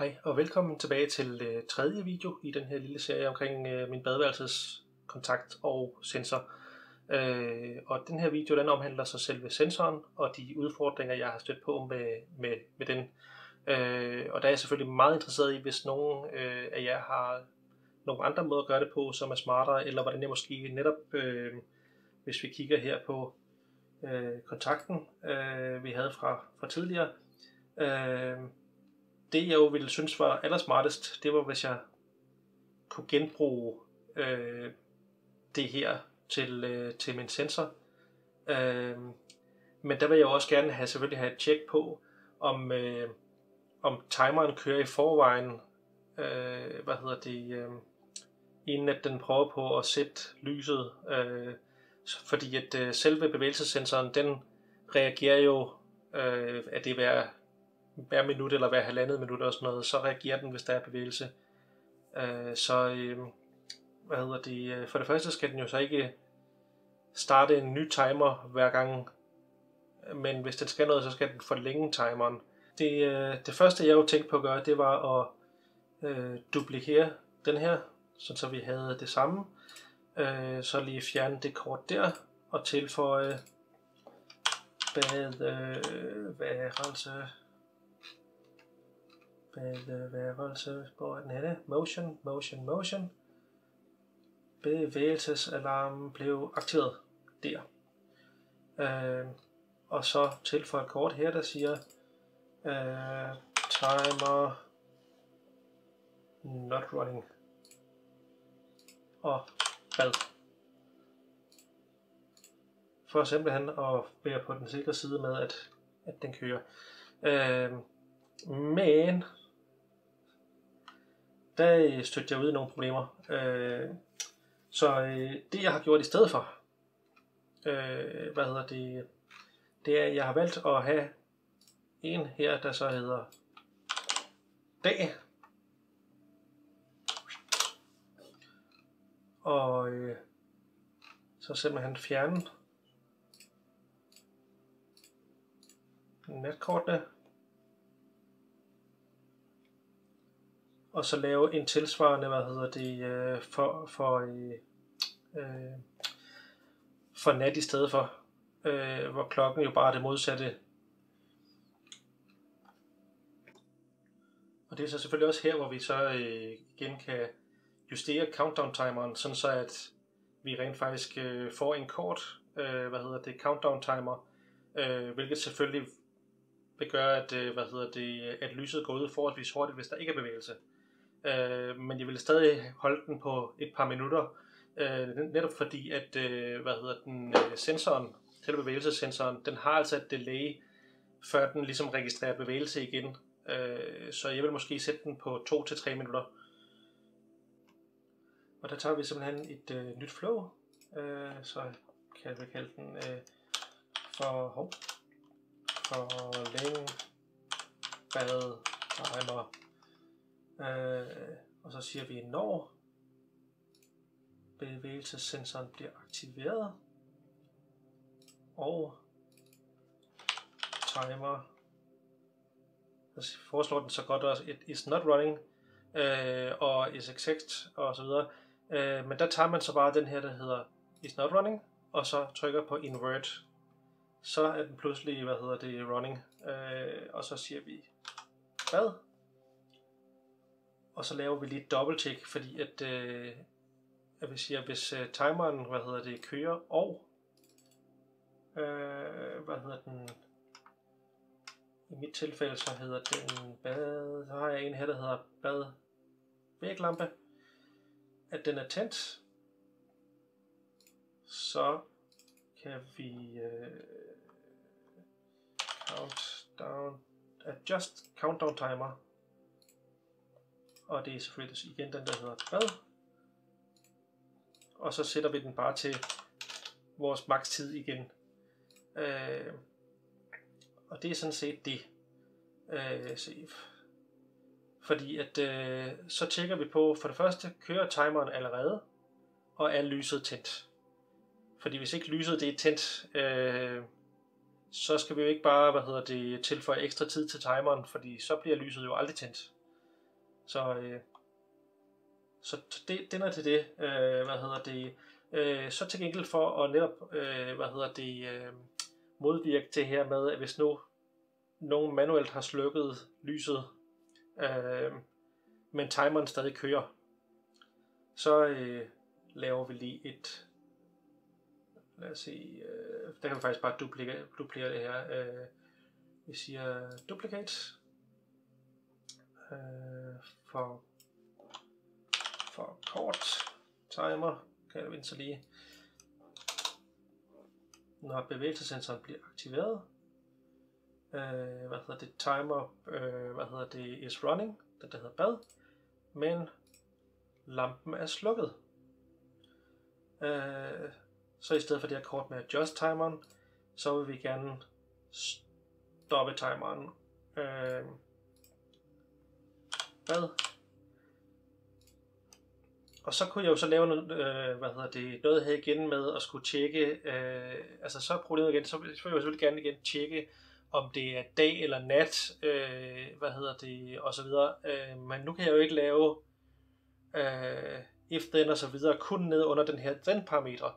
Hej og velkommen tilbage til tredje video i den her lille serie omkring min badeværelses kontakt og sensor. Og den her video den omhandler så selve sensoren og de udfordringer jeg har stødt på med den. Og der er jeg selvfølgelig meget interesseret i, hvis nogen af jer har nogle andre måder at gøre det på, som er smartere, eller hvordan jeg måske netop, hvis vi kigger her på kontakten vi havde fra tidligere. Det jeg jo ville synes var allersmartest, det var hvis jeg kunne genbruge det her til min sensor. Men der vil jeg jo også gerne selvfølgelig have et tjek på, om timeren kører i forvejen, inden at den prøver på at sætte lyset. Fordi at selve bevægelsessensoren, den reagerer jo, at det hver minut eller hver halvandet minut og sådan noget, så reagerer den, hvis der er bevægelse. For det første skal den jo så ikke starte en ny timer hver gang, men hvis den skal noget, så skal den forlænge timeren. Det første jeg jo tænkte på at gøre, det var at duplikere den her, så vi havde det samme. Så lige fjerne det kort der og tilføje badeværelse, hvor er den henne? Motion. Bevægelsesalarmen blev aktiveret der. Og så tilføje et kort her, der siger timer not running og bad. For simpelthen at være på den sikre side med, at den kører. Men der stødte jeg ud i nogle problemer. Det jeg har gjort i stedet for, det er, at jeg har valgt at have en her, der så hedder dag. Og så simpelthen fjerne natkortene. Og så lave en tilsvarende, for nat i stedet for, hvor klokken jo bare er det modsatte. Og det er så selvfølgelig også her, hvor vi så igen kan justere countdown timeren, sådan så at vi rent faktisk får en kort countdown timer, hvilket selvfølgelig vil gøre, at lyset går ud forholdsvis hurtigt, hvis der ikke er bevægelse. Men jeg vil stadig holde den på et par minutter, netop fordi at sensoren, til bevægelsessensoren, den har altså et delay, før den ligesom registrerer bevægelse igen. Så jeg vil måske sætte den på 2 til 3 minutter. Og der tager vi simpelthen et nyt flow, så kan vi kalde den forlæng bad timer. Og så siger vi, når bevægelsessensoren bliver aktiveret, og timer, så foreslår den så godt også et is not running, og is exact og så videre. Men der tager man så bare den her, der hedder is not running, og så trykker på invert. Så er den pludselig, running. Og så siger vi hvad? Og så laver vi lige et dobbelttjek, fordi at vi siger, hvis timeren, kører, og i mit tilfælde så hedder den bad, så har jeg en her, der hedder bad væglampe, at den er tændt, så kan vi adjust countdown timer, og det er selvfølgelig igen den, der hedder bad, og så sætter vi den bare til vores max tid igen. Og det er sådan set det. Save. Fordi at så tjekker vi på, for det første kører timeren allerede, og er lyset tændt. Fordi hvis ikke lyset det er tændt, så skal vi jo ikke bare tilføje ekstra tid til timeren, fordi så bliver lyset jo aldrig tændt. Så den er til det. Så til gengæld for at netop modvirke det her med, at hvis nu nogen manuelt har slukket lyset, men timeren stadig kører, så laver vi lige et, lad os se, der kan vi faktisk bare duplicere det her. Vi siger duplicate for kort timer, kan jeg vinde så lige, når bevægelsesensoren bliver aktiveret. Timer, is running, det der hedder bad, men lampen er slukket. Så i stedet for det her kort med adjust timeren, så vil vi gerne stoppe timeren. Bad. Og så kunne jeg jo så lave noget her igen med at skulle tjekke, så er problemet igen, så vil jeg selvfølgelig gerne igen tjekke, om det er dag eller nat, og så videre. Men nu kan jeg jo ikke lave if then og så videre, kun ned under den her then parametre.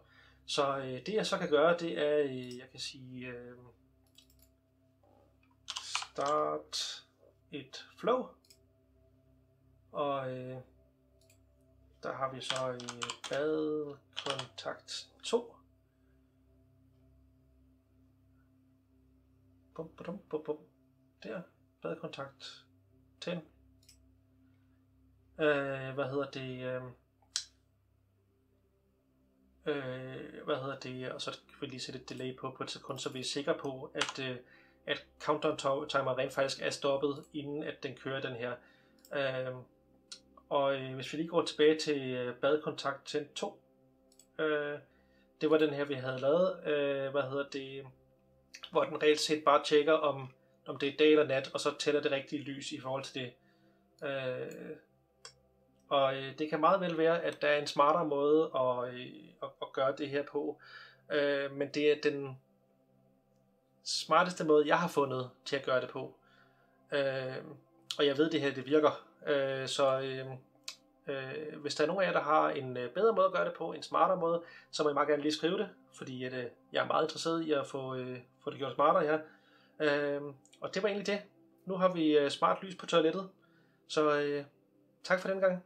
Så det jeg så kan gøre, det er, jeg kan sige, start et flow, og der har vi så i bad kontakt 2. Der, bad kontakt 10. Og så kan vi lige sætte et delay på et sekund, så vi er sikre på, at countdown timer rent faktisk er stoppet, inden at den kører den her. Hvis vi lige går tilbage til badkontakt 2, det var den her vi havde lavet, hvor den reelt set bare tjekker om det er dag eller nat, og så tæller det rigtige lys i forhold til det. Det kan meget vel være, at der er en smartere måde at gøre det her på, men det er den smarteste måde, jeg har fundet til at gøre det på. Og jeg ved, det her det virker. Hvis der er nogen af jer, der har en bedre måde at gøre det på, en smartere måde, så må I meget gerne lige skrive det, fordi jeg er meget interesseret i at få det gjort smartere her. Og det var egentlig det. Nu har vi smart lys på toilettet, så tak for den gang.